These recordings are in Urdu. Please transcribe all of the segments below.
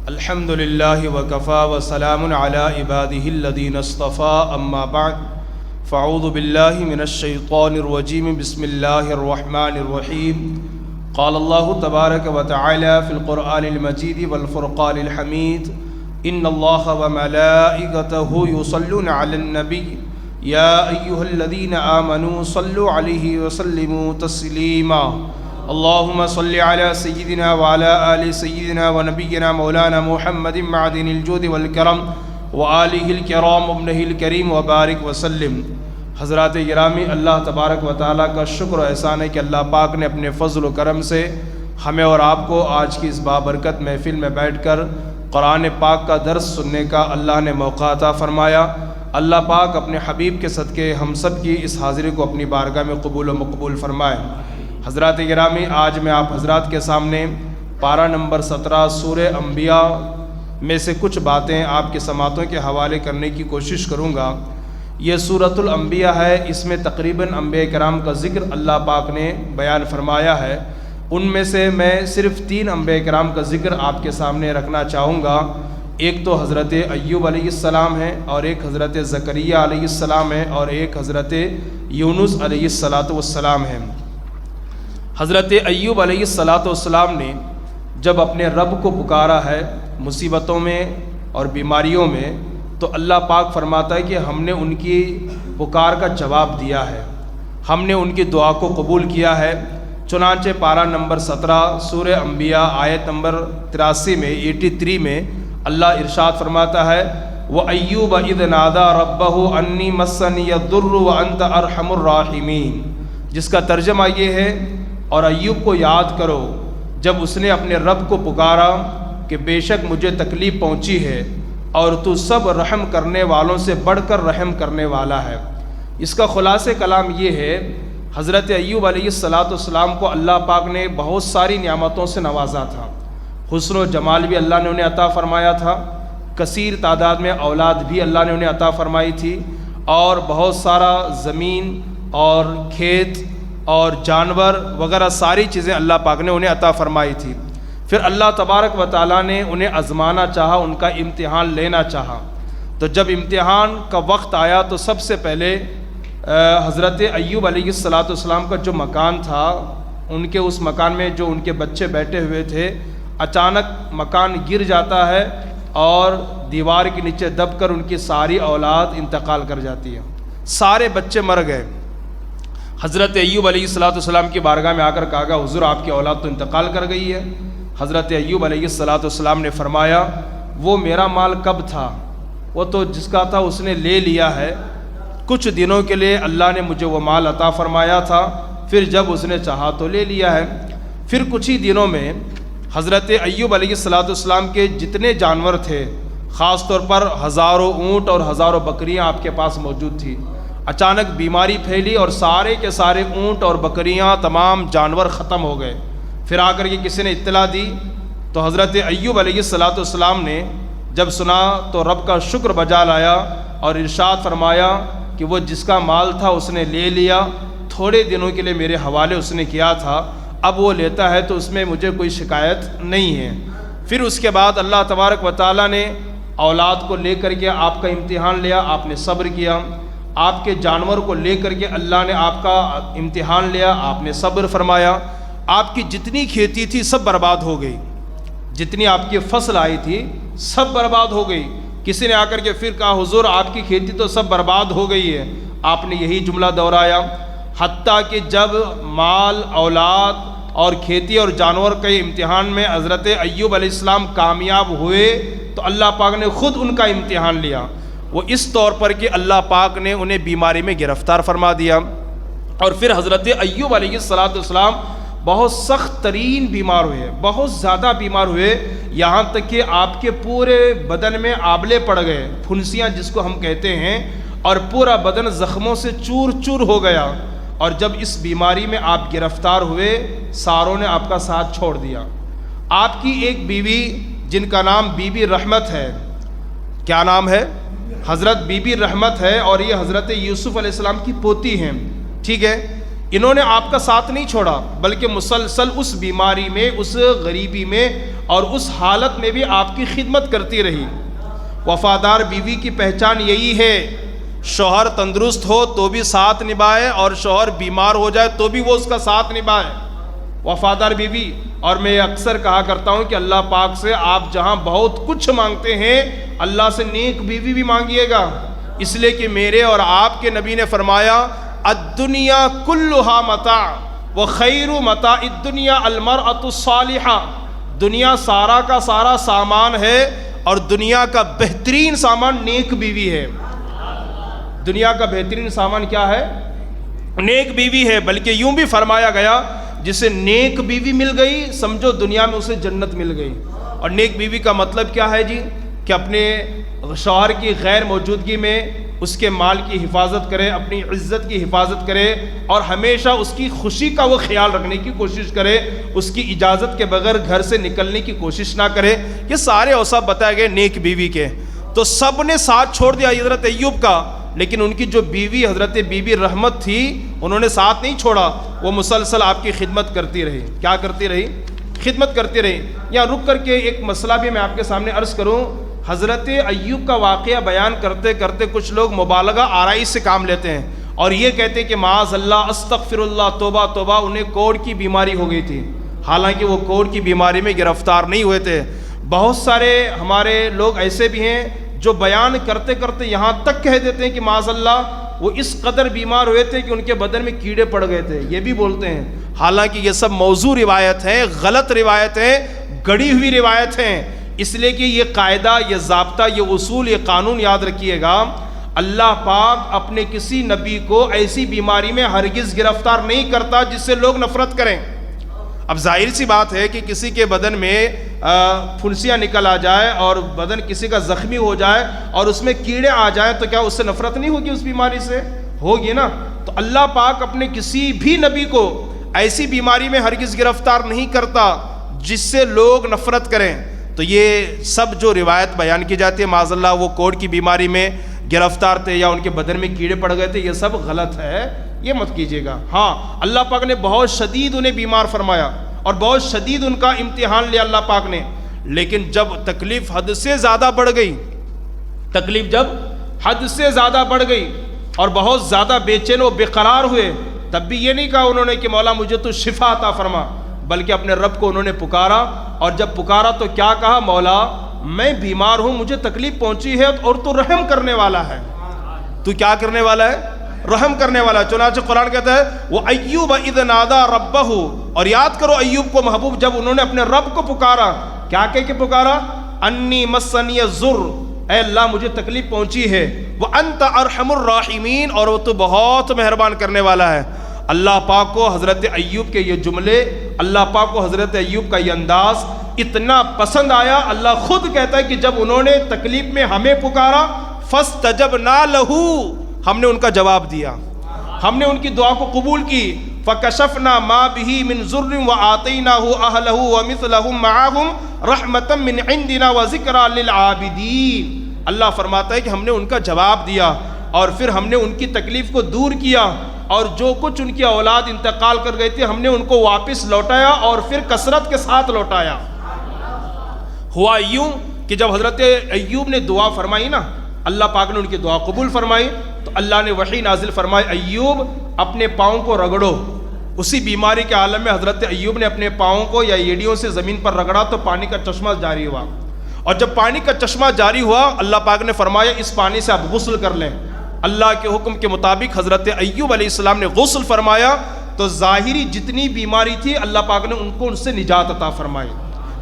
الحمد للہ وکفا وسلام علی عبادہ الذین اصطفى اما بعد فاعوذ باللہ من الشیطان الرجیم بسم اللہ الرحمن الرحیم قال اللہ تبارک وتعالی فی القرآن المجید والفرقان الحمید ان اللہ وملائکتہ یصلون علی النبی یا ایہا الذین آمنوا صلوا علیہ وسلموا تسلیما اللہم صلی علی سیدنا وعلی آل سیدنا ونبینا مولانا محمد معدن الجود والکرم وآلہ الکرام ابنہ الکریم وبارک وسلم۔ حضرات گرامی، اللہ تبارک و تعالیٰ کا شکر و احسان ہے کہ اللہ پاک نے اپنے فضل و کرم سے ہمیں اور آپ کو آج کی اس بابرکت محفل میں بیٹھ کر قرآن پاک کا درس سننے کا اللہ نے موقع عطا فرمایا۔ اللہ پاک اپنے حبیب کے صدقے ہم سب کی اس حاضری کو اپنی بارگاہ میں قبول و مقبول فرمائے۔ حضرات گرامی، آج میں آپ حضرات کے سامنے پارہ نمبر 17 سورہ انبیاء میں سے کچھ باتیں آپ کے سماعتوں کے حوالے کرنے کی کوشش کروں گا۔ یہ سورۃ الانبیاء ہے، اس میں تقریباً انبیاء کرام کا ذکر اللہ پاک نے بیان فرمایا ہے۔ ان میں سے میں صرف 3 انبیاء کرام کا ذکر آپ کے سامنے رکھنا چاہوں گا۔ ایک تو حضرت ایوب علیہ السلام ہے، اور ایک حضرت زکریا علیہ السلام ہے، اور ایک حضرت یونس علیہ السلام ہے۔ حضرت ایوب علیہ السلام نے جب اپنے رب کو پکارا ہے مصیبتوں میں اور بیماریوں میں، تو اللہ پاک فرماتا ہے کہ ہم نے ان کی پکار کا جواب دیا ہے، ہم نے ان کی دعا کو قبول کیا ہے۔ چنانچہ پارہ نمبر 17 سورہ انبیاء آیت نمبر 83 میں 83 میں اللہ ارشاد فرماتا ہے وَأَيُّوبَ إِذْ نَادَى رَبَّهُ أَنِّي مَسَّنِيَ الضُّرُّ وَأَنْتَ أَرْحَمُ الرَّاحِمِينَ، جس کا ترجمہ یہ ہے، اور ایوب کو یاد کرو جب اس نے اپنے رب کو پکارا کہ بے شک مجھے تکلیف پہنچی ہے اور تو سب رحم کرنے والوں سے بڑھ کر رحم کرنے والا ہے۔ اس کا خلاصہ کلام یہ ہے، حضرت ایوب علیہ السلام کو اللہ پاک نے بہت ساری نعمتوں سے نوازا تھا۔ حسن و جمال بھی اللہ نے انہیں عطا فرمایا تھا، کثیر تعداد میں اولاد بھی اللہ نے انہیں عطا فرمائی تھی، اور بہت سارا زمین اور کھیت اور جانور وغیرہ ساری چیزیں اللہ پاک نے انہیں عطا فرمائی تھی۔ پھر اللہ تبارک و تعالیٰ نے انہیں آزمانا چاہا، ان کا امتحان لینا چاہا۔ تو جب امتحان کا وقت آیا تو سب سے پہلے حضرت ایوب علیہ السلام کا جو مکان تھا، ان کے اس مکان میں جو ان کے بچے بیٹھے ہوئے تھے، اچانک مکان گر جاتا ہے اور دیوار کے نیچے دب کر ان کی ساری اولاد انتقال کر جاتی ہے، سارے بچے مر گئے۔ حضرت ایوب علیہ السلام کی بارگاہ میں آ کر کہا گیا حضور آپ کی اولاد تو انتقال کر گئی ہے۔ حضرت ایوب علیہ السلام نے فرمایا وہ میرا مال کب تھا، وہ تو جس کا تھا اس نے لے لیا ہے، کچھ دنوں کے لیے اللہ نے مجھے وہ مال عطا فرمایا تھا، پھر جب اس نے چاہا تو لے لیا ہے۔ پھر کچھ ہی دنوں میں حضرت ایوب علیہ السلام کے جتنے جانور تھے، خاص طور پر ہزاروں اونٹ اور ہزاروں بکریاں آپ کے پاس موجود تھی، اچانک بیماری پھیلی اور سارے کے سارے اونٹ اور بکریاں تمام جانور ختم ہو گئے۔ پھر آ کر کے کسی نے اطلاع دی تو حضرت ایوب علیہ السلام نے جب سنا تو رب کا شکر بجا لایا اور ارشاد فرمایا کہ وہ جس کا مال تھا اس نے لے لیا، تھوڑے دنوں کے لیے میرے حوالے اس نے کیا تھا، اب وہ لیتا ہے تو اس میں مجھے کوئی شکایت نہیں ہے۔ پھر اس کے بعد اللہ تبارک و تعالیٰ نے اولاد کو لے کر کے آپ کا امتحان لیا، آپ نے صبر کیا، آپ کے جانور کو لے کر کے اللہ نے آپ کا امتحان لیا، آپ نے صبر فرمایا، آپ کی جتنی کھیتی تھی سب برباد ہو گئی، جتنی آپ کی فصل آئی تھی سب برباد ہو گئی۔ کسی نے آ کر کے پھر کہا حضور آپ کی کھیتی تو سب برباد ہو گئی ہے، آپ نے یہی جملہ دہرایا، حتیٰ کہ جب مال اولاد اور کھیتی اور جانور کے امتحان میں حضرت ایوب علیہ السلام کامیاب ہوئے تو اللہ پاک نے خود ان کا امتحان لیا، وہ اس طور پر کہ اللہ پاک نے انہیں بیماری میں گرفتار فرما دیا۔ اور پھر حضرت ایوب علیہ السلام بہت سخت ترین بیمار ہوئے، بہت زیادہ بیمار ہوئے، یہاں تک کہ آپ کے پورے بدن میں آبلے پڑ گئے، پھنسیاں جس کو ہم کہتے ہیں، اور پورا بدن زخموں سے چور چور ہو گیا۔ اور جب اس بیماری میں آپ گرفتار ہوئے، ساروں نے آپ کا ساتھ چھوڑ دیا۔ آپ کی ایک بیوی جن کا نام بی بی رحمت ہے، کیا نام ہے؟ حضرت بی بی رحمت ہے، اور یہ حضرت یوسف علیہ السلام کی پوتی ہیں، ٹھیک ہے۔ انہوں نے آپ کا ساتھ نہیں چھوڑا، بلکہ مسلسل اس بیماری میں، اس غریبی میں اور اس حالت میں بھی آپ کی خدمت کرتی رہی۔ وفادار بیوی کی پہچان یہی ہے، شوہر تندرست ہو تو بھی ساتھ نبھائے، اور شوہر بیمار ہو جائے تو بھی وہ اس کا ساتھ نبھائے۔ وفادار بیوی، اور میں اکثر کہا کرتا ہوں کہ اللہ پاک سے آپ جہاں بہت کچھ مانگتے ہیں، اللہ سے نیک بیوی بھی مانگیے گا، اس لیے کہ میرے اور آپ کے نبی نے فرمایا الدنیا کلھا متاع وخیر متاع الدنیا المرأۃ الصالحہ، دنیا سارا کا سارا سامان ہے اور دنیا کا بہترین سامان نیک بیوی ہے۔ دنیا کا بہترین سامان کیا ہے؟ نیک بیوی ہے۔ بلکہ یوں بھی فرمایا گیا جسے نیک بیوی مل گئی سمجھو دنیا میں اسے جنت مل گئی۔ اور نیک بیوی کا مطلب کیا ہے جی؟ کہ اپنے شوہر کی غیر موجودگی میں اس کے مال کی حفاظت کرے، اپنی عزت کی حفاظت کرے، اور ہمیشہ اس کی خوشی کا وہ خیال رکھنے کی کوشش کرے، اس کی اجازت کے بغیر گھر سے نکلنے کی کوشش نہ کرے۔ یہ سارے اوصاف بتائے گئے نیک بیوی کے۔ تو سب نے ساتھ چھوڑ دیا حضرت ایوب کا، لیکن ان کی جو بیوی حضرت بی بی رحمت تھی انہوں نے ساتھ نہیں چھوڑا، وہ مسلسل آپ کی خدمت کرتی رہی۔ کیا کرتی رہی؟ خدمت کرتی رہی۔ یہاں رک کر کے ایک مسئلہ بھی میں آپ کے سامنے عرض کروں۔ حضرت ایوب کا واقعہ بیان کرتے کرتے کچھ لوگ مبالغہ آرائش سے کام لیتے ہیں اور یہ کہتے ہیں کہ معاذ اللہ، استغفر اللہ، توبہ توبہ، انہیں کوڑ کی بیماری ہو گئی تھی، حالانکہ وہ کوڑ کی بیماری میں گرفتار نہیں ہوئے تھے۔ بہت سارے ہمارے لوگ ایسے بھی ہیں جو بیان کرتے کرتے یہاں تک کہہ دیتے ہیں کہ معاذ اللہ وہ اس قدر بیمار ہوئے تھے کہ ان کے بدن میں کیڑے پڑ گئے تھے، یہ بھی بولتے ہیں، حالانکہ یہ سب موضوع روایت ہیں، غلط روایت ہیں، گڑی ہوئی روایت ہیں۔ اس لیے کہ یہ قاعدہ، یہ ضابطہ، یہ اصول، یہ قانون یاد رکھیے گا، اللہ پاک اپنے کسی نبی کو ایسی بیماری میں ہرگز گرفتار نہیں کرتا جس سے لوگ نفرت کریں۔ اب ظاہر سی بات ہے کہ کسی کے بدن میں پھنسیاں نکل آ جائے اور بدن کسی کا زخمی ہو جائے اور اس میں کیڑے آ جائیں تو کیا اس سے نفرت نہیں ہوگی؟ اس بیماری سے ہوگی نا۔ تو اللہ پاک اپنے کسی بھی نبی کو ایسی بیماری میں ہرگز گرفتار نہیں کرتا جس سے لوگ نفرت کریں۔ تو یہ سب جو روایت بیان کی جاتی ہے معاذ اللہ وہ کوڑ کی بیماری میں گرفتار تھے یا ان کے بدن میں کیڑے پڑ گئے تھے، یہ سب غلط ہے، یہ مت کیجیے گا۔ ہاں، اللہ پاک نے بہت شدید انہیں بیمار فرمایا اور بہت شدید ان کا امتحان لیا اللہ پاک نے، لیکن جب تکلیف حد سے زیادہ بڑھ گئی، تکلیف جب حد سے زیادہ بڑھ گئی اور بہت زیادہ بے چین و بے قرار ہوئے، تب بھی یہ نہیں کہا انہوں نے کہ مولا مجھے تو شفا عطا فرما، بلکہ اپنے رب کو انہوں نے پکارا، اور جب پکارا تو کیا کہا؟ مولا میں بیمار ہوں، مجھے تکلیف پہنچی ہے اور تو رحم کرنے والا ہے۔ تو کیا کرنے والا ہے؟ رحم کرنے والا۔ چنانچہ قرآن کہتا ہے وَأَيُّوبَ إِذْ نَادَى رَبَّهُ، اور یاد کرو ایوب کو محبوب جب انہوں نے اپنے رب کو پکارا، کیا کہہ کے پکارا؟ انی مسنی الضر، اے اللہ مجھے تکلیف پہنچی ہے، وَأَنْتَ أَرْحَمُ الرَّاحِمِينَ، اور وہ تو بہت مہربان کرنے والا ہے۔ اللہ پاک کو حضرت ایوب کے یہ جملے، اللہ پاک کو حضرت ایوب کا یہ انداز اتنا پسند آیا، اللہ خود کہتا ہے کہ جب انہوں نے تکلیف میں ہمیں پکارا فَاسْتَجَبْنَا لَهُ، ہم نے ان کا جواب دیا، ہم نے ان کی دعا کو قبول کی۔ فَكَشَفْنَا مَا بِهِ مِنْ ضُرٍّ وَآتَيْنَاهُ أَهْلَهُ وَمِثْلَهُمْ مَعَهُمْ رَحْمَةً مِنْ عِنْدِنَا وَذِكْرَى لِلْعَابِدِينَ، اللہ فرماتا ہے کہ ہم نے ان کا جواب دیا اور پھر ہم نے ان کی تکلیف کو دور کیا، اور جو کچھ ان کی اولاد انتقال کر گئی تھی ہم نے ان کو واپس لوٹایا اور پھر کثرت کے ساتھ لوٹایا۔ ہوا یوں کہ جب حضرت ایوب نے دعا فرمائی نا، اللہ پاک نے ان کی دعا قبول فرمائی، تو اللہ نے وحی نازل فرمائی ایوب اپنے پاؤں کو رگڑو۔ اسی بیماری کے عالم میں حضرت ایوب نے اپنے پاؤں کو یا ایڑیوں سے زمین پر رگڑا تو پانی کا چشمہ جاری ہوا، اور جب پانی کا چشمہ جاری ہوا اللہ پاک نے فرمایا اس پانی سے آپ غسل کر لیں۔ اللہ کے حکم کے مطابق حضرت ایوب علیہ السلام نے غسل فرمایا تو ظاہری جتنی بیماری تھی اللہ پاک نے ان کو ان سے نجات عطا فرمائی،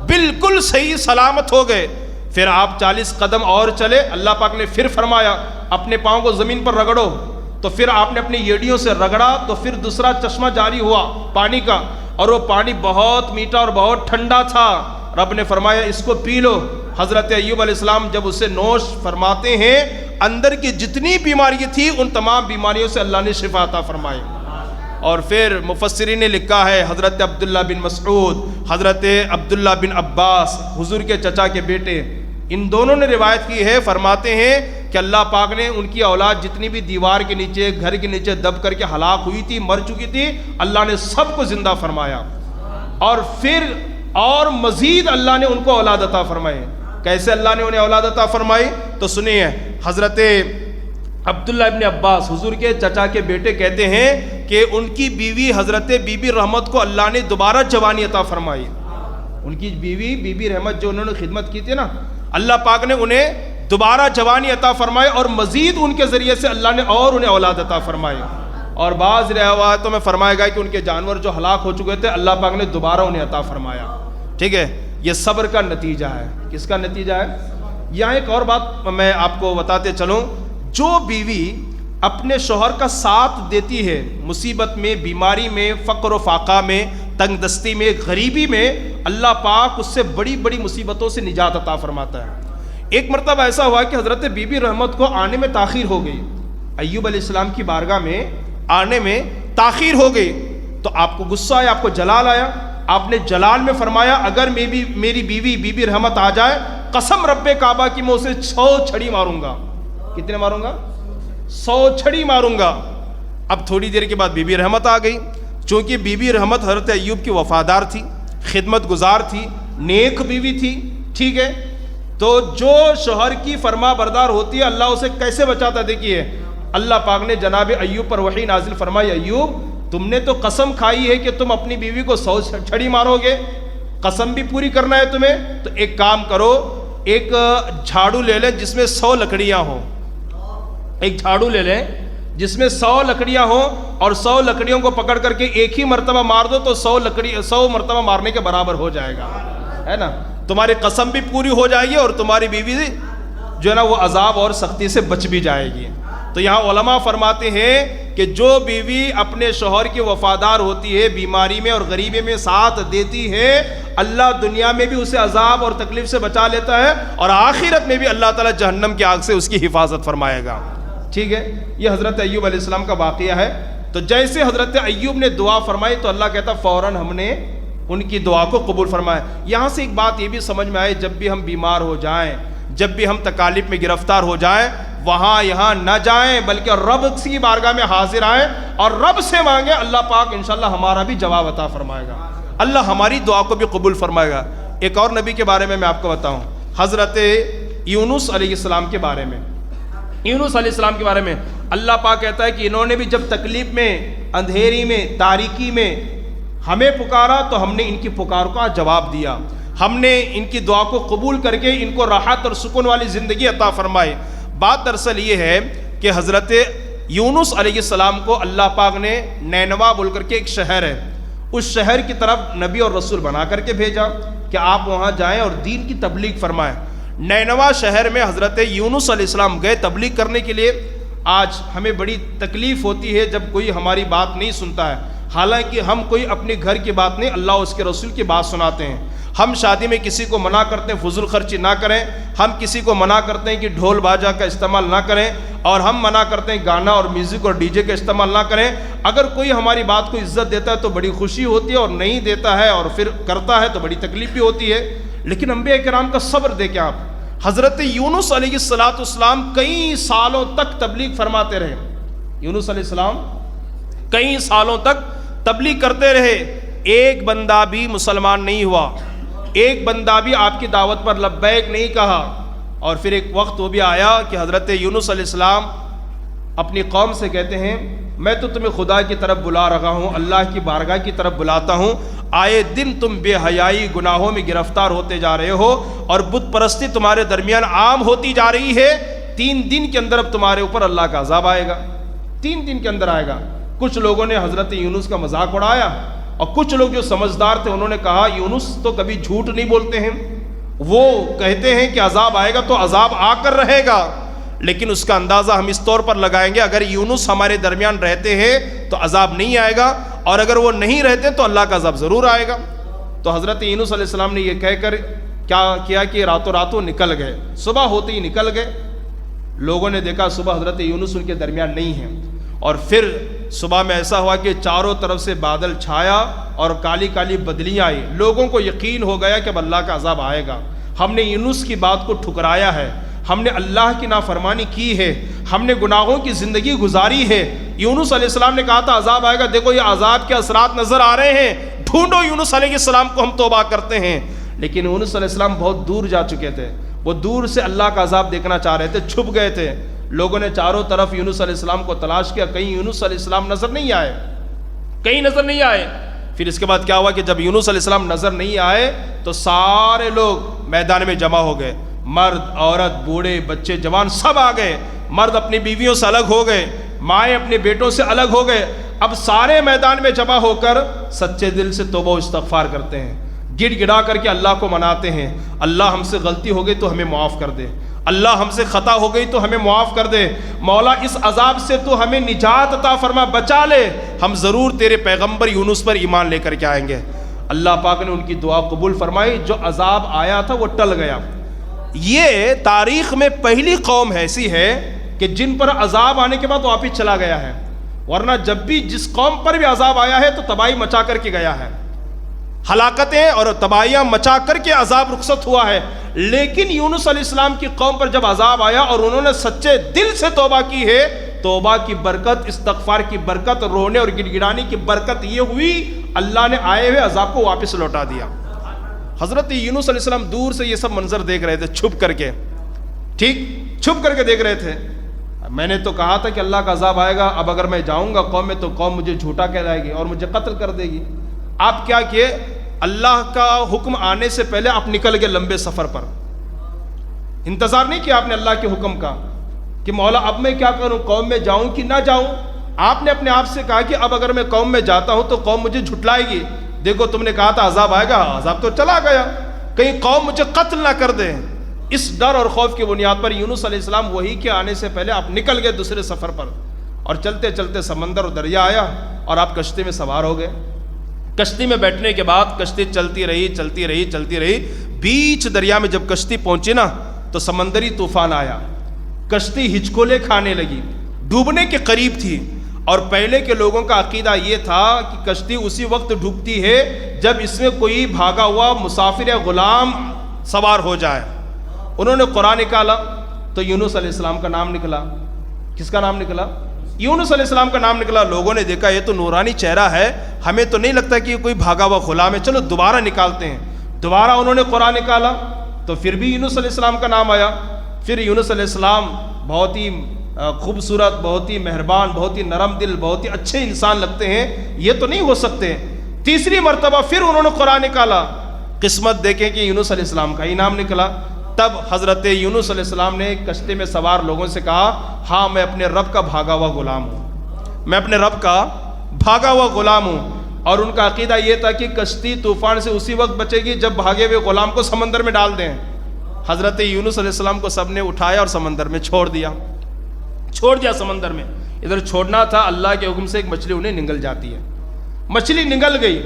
بالکل صحیح سلامت ہو گئے۔ پھر آپ 40 قدم اور چلے، اللہ پاک نے پھر فرمایا اپنے پاؤں کو زمین پر رگڑو، تو پھر آپ نے اپنی ایڑیوں سے رگڑا تو پھر دوسرا چشمہ جاری ہوا پانی کا، اور وہ پانی بہت میٹھا اور بہت ٹھنڈا تھا۔ رب نے فرمایا اس کو پی لو۔ حضرت ایوب علیہ السلام جب اسے نوش فرماتے ہیں، اندر کی جتنی بیماری تھی ان تمام بیماریوں سے اللہ نے شفا عطا فرمائی۔ اور پھر مفسرین نے لکھا ہے حضرت عبداللہ بن مسعود، حضرت عبداللہ بن عباس، حضور کے چچا کے بیٹے، ان دونوں نے روایت کی ہے، فرماتے ہیں کہ اللہ پاک نے ان کی اولاد جتنی بھی دیوار کے نیچے گھر کے نیچے دب کر کے ہلاک ہوئی تھی مر چکی تھی اللہ نے سب کو زندہ فرمایا اور پھر اور مزید اللہ نے ان کو اولاد عطا فرمائے. کیسے اللہ نے انہیں اولاد عطا فرمائی تو سنیے. حضرت عبداللہ ابن عباس حضور کے چچا کے بیٹے کہتے ہیں کہ ان کی بیوی حضرت بی بی رحمت کو اللہ نے دوبارہ جوانی عطا فرمائی. ان کی بیوی بی بی رحمت جو انہوں نے خدمت کی تھی نا, اللہ پاک نے انہیں دوبارہ جوانی عطا فرمائی اور مزید ان کے ذریعے سے اللہ نے اور انہیں اولاد عطا فرمائی. اور بعض روایتوں میں فرمایا گیا کہ ان کے جانور جو ہلاک ہو چکے تھے اللہ پاک نے دوبارہ انہیں عطا فرمایا. ٹھیک ہے, یہ صبر کا نتیجہ ہے. کس کا نتیجہ ہے؟ یہاں ایک اور بات میں آپ کو بتاتے چلوں, جو بیوی اپنے شوہر کا ساتھ دیتی ہے مصیبت میں, بیماری میں, فقر و فاقہ میں, تنگ دستی میں, غریبی میں, اللہ پاک اس سے بڑی بڑی مصیبتوں سے نجات عطا فرماتا ہے. ایک مرتبہ ایسا ہوا کہ حضرت بی بی رحمت کو آنے میں تاخیر ہو گئی, ایوب علیہ السلام کی بارگاہ میں آنے میں تاخیر ہو گئی. تو آپ کو غصہ آیا, آپ کو جلال آیا. آپ نے جلال میں فرمایا اگر میری بیوی بی بی رحمت آ جائے قسم رب کعبہ کی میں اسے 100 چھڑی ماروں گا. کتنے ماروں گا؟ 100 چھڑی ماروں گا. اب تھوڑی دیر کے بعد بی بی رحمت آ گئی. چونکہ بی بی رحمت حضرت ایوب کی وفادار تھی, خدمت گزار تھی, نیک بیوی تھی. ٹھیک ہے, تو جو شوہر کی فرما بردار ہوتی ہے اللہ اسے کیسے بچاتا. دیکھیے اللہ پاک نے جناب ایوب پر وحی نازل فرمائی, ایوب تم نے تو قسم کھائی ہے کہ تم اپنی بیوی کو 100 چھڑی مارو گے, قسم بھی پوری کرنا ہے تمہیں. تو ایک کام کرو, ایک جھاڑو لے لیں جس میں 100 لکڑیاں ہوں. ایک جھاڑو لے لیں جس میں 100 لکڑیاں ہوں اور 100 لکڑیوں کو پکڑ کر کے ایک ہی مرتبہ مار دو تو 100 مرتبہ مارنے کے برابر ہو جائے گا, ہے نا. تمہاری قسم بھی پوری ہو جائے گی اور تمہاری بیوی جو ہے نا وہ عذاب اور سختی سے بچ بھی جائے گی. تو یہاں علماء فرماتے ہیں کہ جو بیوی اپنے شوہر کی وفادار ہوتی ہے, بیماری میں اور غریبی میں ساتھ دیتی ہے, اللہ دنیا میں بھی اسے عذاب اور تکلیف سے بچا لیتا ہے اور آخرت میں بھی اللہ تعالیٰ جہنم کی آگ سے اس کی حفاظت فرمائے گا. ٹھیک ہے, یہ حضرت ایوب علیہ السلام کا واقعہ ہے. تو جیسے حضرت ایوب نے دعا فرمائی تو اللہ کہتا فوراً ہم نے ان کی دعا کو قبول فرمایا. یہاں سے ایک بات یہ بھی سمجھ میں آئے, جب بھی ہم بیمار ہو جائیں, جب بھی ہم تکالیف میں گرفتار ہو جائیں, وہاں یہاں نہ جائیں بلکہ رب کی بارگاہ میں حاضر آئیں اور رب سے مانگیں. اللہ پاک انشاءاللہ ہمارا بھی جواب عطا فرمائے گا, اللہ ہماری دعا کو بھی قبول فرمائے گا. ایک اور نبی کے بارے میں آپ کو بتاؤں, حضرت یونس علیہ السلام کے بارے میں. یونس علیہ السلام کے بارے میں اللہ پاک کہتا ہے کہ انہوں نے بھی جب تکلیف میں, اندھیری میں, تاریکی میں ہمیں پکارا تو ہم نے ان کی پکار کا جواب دیا. ہم نے ان کی دعا کو قبول کر کے ان کو راحت اور سکون والی زندگی عطا فرمائی. بات دراصل یہ ہے کہ حضرت یونس علیہ السلام کو اللہ پاک نے نینوا بول کر کے ایک شہر ہے, اس شہر کی طرف نبی اور رسول بنا کر کے بھیجا کہ آپ وہاں جائیں اور دین کی تبلیغ فرمائیں. نینوا شہر میں حضرت یونس علیہ السلام گئے تبلیغ کرنے کے لیے. آج ہمیں بڑی تکلیف ہوتی ہے جب کوئی ہماری بات نہیں سنتا ہے, حالانکہ ہم کوئی اپنے گھر کی بات نہیں اللہ اس کے رسول کی بات سناتے ہیں. ہم شادی میں کسی کو منع کرتے ہیں فضول خرچی نہ کریں, ہم کسی کو منع کرتے ہیں کہ ڈھول باجا کا استعمال نہ کریں, اور ہم منع کرتے ہیں گانا اور میوزک اور ڈی جے کا استعمال نہ کریں. اگر کوئی ہماری بات کو عزت دیتا ہے تو بڑی خوشی ہوتی ہے, اور نہیں دیتا ہے اور پھر کرتا ہے تو بڑی تکلیف بھی ہوتی ہے. لیکن انبیاء کرام کا صبر دیکھیں آپ. حضرت یونس علیہ السلام کئی سالوں تک تبلیغ فرماتے رہے. یونس علیہ السلام کئی سالوں تک تبلیغ کرتے رہے, ایک بندہ بھی مسلمان نہیں ہوا, ایک بندہ بھی آپ کی دعوت پر لبیک نہیں کہا. اور پھر ایک وقت وہ بھی آیا کہ حضرت یونس علیہ السلام اپنی قوم سے کہتے ہیں میں تو تمہیں خدا کی طرف بلا رہا ہوں, اللہ کی بارگاہ کی طرف بلاتا ہوں. آئے دن تم بے حیائی گناہوں میں گرفتار ہوتے جا رہے ہو اور بت پرستی تمہارے درمیان عام ہوتی جا رہی ہے. 3 دن کے اندر اب تمہارے اوپر اللہ کا عذاب آئے گا, 3 دن کے اندر آئے گا. کچھ لوگوں نے حضرت یونس کا مذاق اڑایا اور کچھ لوگ جو سمجھدار تھے انہوں نے کہا یونس تو کبھی جھوٹ نہیں بولتے ہیں, وہ کہتے ہیں کہ عذاب آئے گا تو عذاب آ کر رہے گا, لیکن اس کا اندازہ ہم اس طور پر لگائیں گے اگر یونس ہمارے درمیان رہتے ہیں تو عذاب نہیں آئے گا, اور اگر وہ نہیں رہتے تو اللہ کا عذاب ضرور آئے گا. تو حضرت یونس علیہ السلام نے یہ کہہ کر کیا کیا کہ راتوں راتوں نکل گئے. صبح ہوتے ہی نکل گئے. لوگوں نے دیکھا صبح حضرت یونس ان کے درمیان نہیں ہیں, اور پھر صبح میں ایسا ہوا کہ چاروں طرف سے بادل چھایا اور کالی کالی بدلیاں آئی. لوگوں کو یقین ہو گیا کہ اب اللہ کا عذاب آئے گا, ہم نے یونس کی بات کو ٹھکرایا ہے, ہم نے اللہ کی نافرمانی کی ہے، ہم نے گناہوں کی زندگی گزاری ہے۔ یونس علیہ السلام نے کہا تھا عذاب آئے گا، دیکھو یہ عذاب کے اثرات نظر آ رہے ہیں، ڈھونڈو یونس علیہ السلام کو، ہم توبہ کرتے ہیں۔ لیکن یونس علیہ السلام بہت دور جا چکے تھے، وہ دور سے اللہ کا عذاب دیکھنا چاہ رہے تھے، چھپ گئے تھے۔ لوگوں نے چاروں طرف یونس علیہ السلام کو تلاش کیا، کہیں یونس علیہ السلام نظر نہیں آئے، کہیں نظر نہیں آئے۔ پھر اس کے بعد کیا ہوا کہ جب یونس علیہ السلام نظر نہیں آئے تو سارے لوگ میدان میں جمع ہو گئے، مرد عورت بوڑھے بچے جوان سب آ گئے۔ مرد اپنی بیویوں سے الگ ہو گئے، مائیں اپنے بیٹوں سے الگ ہو گئے۔ اب سارے میدان میں جمع ہو کر سچے دل سے توبہ و استغفار کرتے ہیں، گڑ گڑا کر کے اللہ کو مناتے ہیں، اللہ ہم سے غلطی ہو گئی تو ہمیں معاف کر دے، اللہ ہم سے خطا ہو گئی تو ہمیں معاف کر دے، مولا اس عذاب سے تو ہمیں نجات عطا فرما، بچا لے، ہم ضرور تیرے پیغمبر یونس پر ایمان لے کر کے آئیں گے۔ اللہ پاک نے ان کی دعا قبول فرمائی، جو عذاب آیا تھا وہ ٹل گیا۔ یہ تاریخ میں پہلی قوم ایسی ہے کہ جن پر عذاب آنے کے بعد واپس چلا گیا ہے، ورنہ جب بھی جس قوم پر بھی عذاب آیا ہے تو تباہی مچا کر کے گیا ہے، ہلاکتیں اور تباہیاں مچا کر کے عذاب رخصت ہوا ہے۔ لیکن یونس علیہ السلام کی قوم پر جب عذاب آیا اور انہوں نے سچے دل سے توبہ کی ہے، توبہ کی برکت، استغفار کی برکت، رونے اور گڑ گڑانے کی برکت یہ ہوئی اللہ نے آئے ہوئے عذاب کو واپس لوٹا دیا۔ حضرت یونس علیہ السلام دور سے یہ سب منظر دیکھ رہے تھے، چھپ کر کے، ٹھیک چھپ کر کے دیکھ رہے تھے۔ میں نے تو کہا تھا کہ اللہ کا عذاب آئے گا، اب اگر میں جاؤں گا قوم میں تو قوم مجھے جھوٹا کہلائے گی اور مجھے قتل کر دے گی۔ آپ کیا کیے؟ اللہ کا حکم آنے سے پہلے آپ نکل گئے لمبے سفر پر، انتظار نہیں کیا آپ نے اللہ کے حکم کا کہ مولا اب میں کیا کروں، قوم میں جاؤں کہ نہ جاؤں۔ آپ نے اپنے آپ سے کہا کہ اب اگر میں قوم میں جاتا ہوں تو قوم مجھے جھٹلائے گی، دیکھو تم نے کہا تھا عذاب آئے گا، عذاب تو چلا گیا، کہیں قوم مجھے قتل نہ کر دے۔ اس ڈر اور خوف کی بنیاد پر یونس علیہ السلام وحی کے آنے سے پہلے آپ نکل گئے دوسرے سفر پر، اور چلتے چلتے سمندر اور دریا آیا اور آپ کشتی میں سوار ہو گئے۔ کشتی میں بیٹھنے کے بعد کشتی چلتی رہی، بیچ دریا میں جب کشتی پہنچی نا تو سمندری طوفان آیا، کشتی ہچکولے کھانے لگی، ڈوبنے کے قریب تھی۔ اور پہلے کے لوگوں کا عقیدہ یہ تھا کہ کشتی اسی وقت ڈوبتی ہے جب اس میں کوئی بھاگا ہوا مسافر یا غلام سوار ہو جائے۔ انہوں نے قرآن نکالا تو یونس علیہ السلام کا نام نکلا۔ کس کا نام نکلا؟ یونس علیہ السلام کا نام نکلا۔ لوگوں نے دیکھا یہ تو نورانی چہرہ ہے، ہمیں تو نہیں لگتا کہ یہ کوئی بھاگا ہوا غلام ہے، چلو دوبارہ نکالتے ہیں۔ دوبارہ انہوں نے قرآن نکالا تو پھر بھی یونس علیہ السلام کا نام آیا۔ پھر یونس علیہ السلام بہت ہی خوبصورت، بہت ہی مہربان، بہت ہی نرم دل، بہت ہی اچھے انسان لگتے ہیں، یہ تو نہیں ہو سکتے۔ تیسری مرتبہ پھر انہوں نے قرآن نکالا، قسمت دیکھیں کہ یونس علیہ السلام کا ہی نام نکلا۔ تب حضرت یونس علیہ السلام نے کشتی میں سوار لوگوں سے کہا، ہاں میں اپنے رب کا بھاگا ہوا غلام ہوں، میں اپنے رب کا بھاگا ہوا غلام ہوں۔ اور ان کا عقیدہ یہ تھا کہ کشتی طوفان سے اسی وقت بچے گی جب بھاگے ہوئے غلام کو سمندر میں ڈال دیں۔ حضرت یونس علیہ السلام کو سب نے اٹھایا اور سمندر میں چھوڑ دیا سمندر میں۔ ادھر چھوڑنا تھا، اللہ کے حکم سے ایک مچھلی انہیں نگل جاتی ہے، مچھلی نگل گئی۔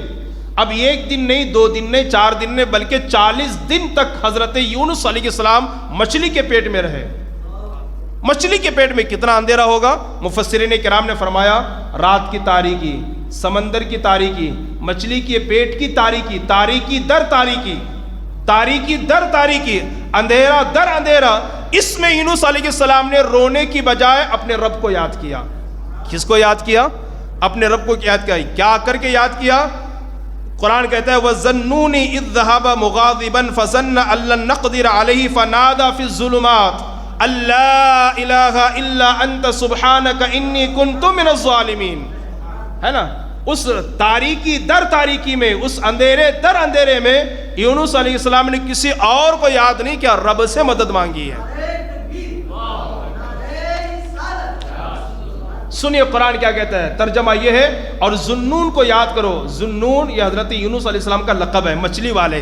اب ایک دن نہیں، 2 دن نہیں، 4 دن نہیں، بلکہ 40 دن تک حضرت یونس علیہ السلام مچھلی کے پیٹ میں رہے۔ مچھلی کے پیٹ میں کتنا اندھیرا ہوگا؟ مفسرین کرام نے فرمایا رات کی تاریکی، سمندر کی تاریکی، مچھلی کے پیٹ کی تاریکی، تاریکی در تاریکی، تاریکی در تاریکی، اندھیرا در اندھیرا۔ اس میں یونس علیہ السلام نے رونے کی بجائے اپنے رب کو یاد کیا۔ کس کو یاد کیا؟ اپنے رب کو یاد کیا۔ کیا کر کے یاد کیا؟ قرآن کہتا ہے وَظَنُّونِ إِذْ ذَهَبَ مُغَاضِبًا فَظَنَّ أَن لَّن نَّقْدِرَ عَلَيْهِ فَنَادَى فِي الظُّلُمَاتِ أَن لَّا إِلَٰهَ إِلَّا أَنتَ سُبْحَانَكَ إِنِّي كُنتُ مِنَ الظَّالِمِينَ۔ ہے نا، اس تاریکی در تاریکی میں، اس اندھیرے در اندھیرے میں یونس علیہ السلام نے کسی اور کو یاد نہیں کیا، رب سے مدد مانگی ہے۔ سنیے قرآن کیا کہتا ہے، ترجمہ یہ ہے، اور ذنون کو یاد کرو۔ ذنون یہ حضرت یونس علیہ السلام کا لقب ہے، مچھلی والے۔